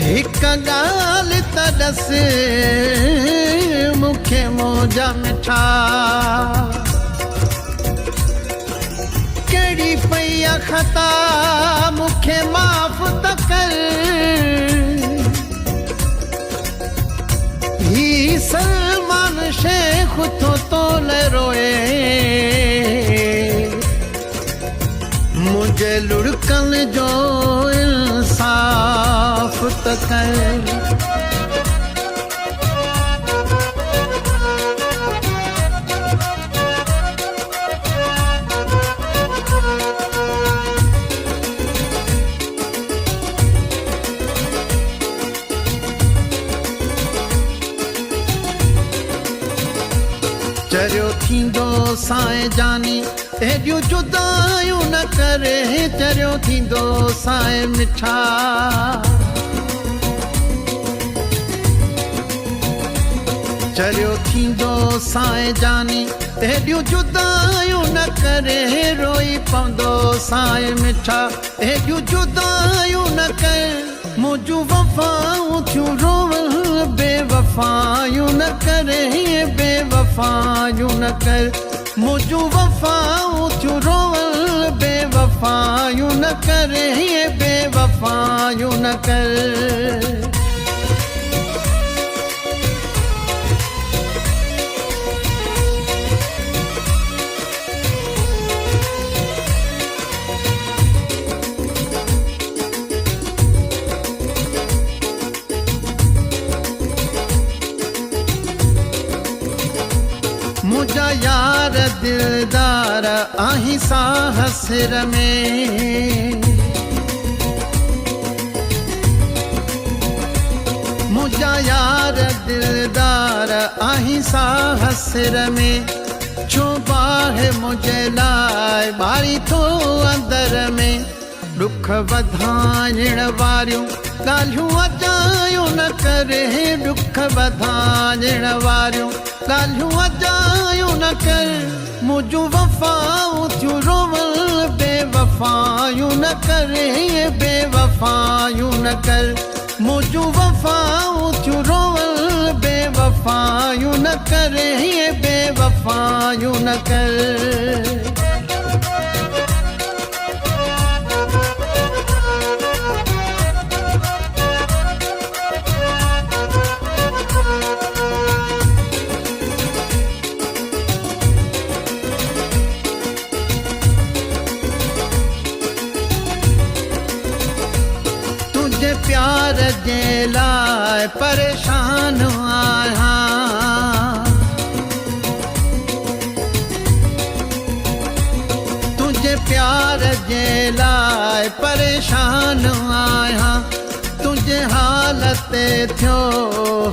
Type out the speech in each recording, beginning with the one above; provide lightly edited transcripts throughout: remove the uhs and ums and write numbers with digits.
हिक ॻाल्हि त ॾस मूंखे मौज मिठा कहिड़ी पई आहे ख़ता मूंखे माफ़ त कर ही सलमान शेख थो तोले रोए मुझे लुढ़कन जो इंसाफ त कर चरियो थींदो साईं जानी एॾियूं जुदायूं न करे चरियो थींदो साईं मिठा चरियो थींदो साईं जानी एॾियूं जुदायूं न करे रोई पवंदो साईं मिठा एॾियूं जुदायूं न कर मुंहिंजूं वफ़ाऊं थियूं रोवल बेवफ़ायूं न करे बेवफ़ायूं न कर मुंहिंजूं वफ़ाऊं थियूं रोवल बेवफ़ायूं न करे बेवफ़ायूं न कर मुझा यार दिलदार आहीं साह सिर में मुझा यार दिलदार आहीं साह सिर में छो बाहे मुझे लाइ ॿारी थो अंदर में दुख वधाइण वारियूं ॻाल्हियूं अजायूं न करे दुख वधाइण वारियूं ॻाल्हियूं अजायूं न कर मुंहिंजूं वफ़ाऊं थियूं रोवल बेवफ़ायूं न करे बेवफ़ायूं न कर मुंहिंजूं वफ़ाऊं थियूं रोवल बेवफ़ायूं न करे बेवफ़ायूं न कर प्यार जे लाइ परेशान आहियां तुंहिंजे प्यार जे लाइ परेशान आहियां तुंहिंजे हालत थियो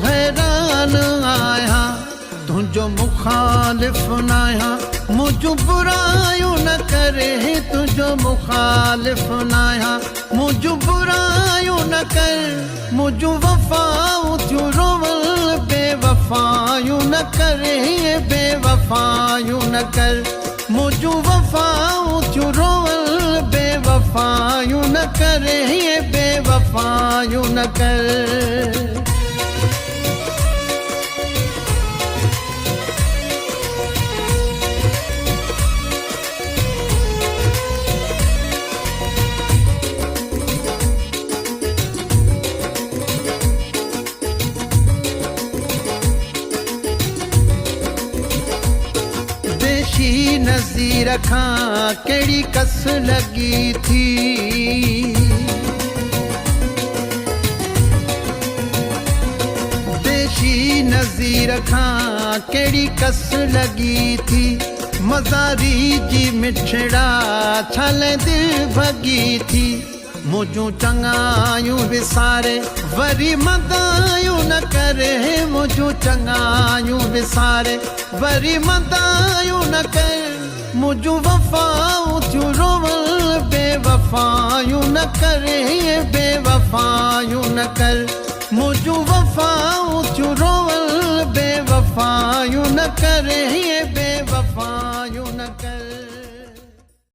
हैरान आहियां तुंहिंजो मुखालिफ़ न आहियां मुंहिंजूं बुरायूं न करे तुंहिंजो मुखालिफ़ न आहियां मुंहिंजूं बुरायूं न कर मुंहिंजूं वफ़ाऊं थियूं रोवल बेवफ़ायूं न करे बेवफ़ायूं न कर मुंहिंजूं वफ़ाऊं थियूं रोवल बेवफ़ायूं न करे बेवफ़ायूं न कर नज़ीर खां कहिड़ी कस लगी थी देशी नज़ीर खां कहिड़ी कस लगी थी मज़ारी जी मिठड़ा छाले दिल भगी थी मुंहिंजूं चङायूं विसारे वरी मदायूं न करे मुंहिंजूं चङायूं विसारे वरी मदायूं न कर मुंहिंजूं वफ़ाऊं थियूं रोवल बेवफ़ायूं न करे बेवफ़ायूं न कर मुंहिंजूं वफ़ाऊं थियूं रोवल बेवफ़ायूं न करे बेवफ़ायूं न कर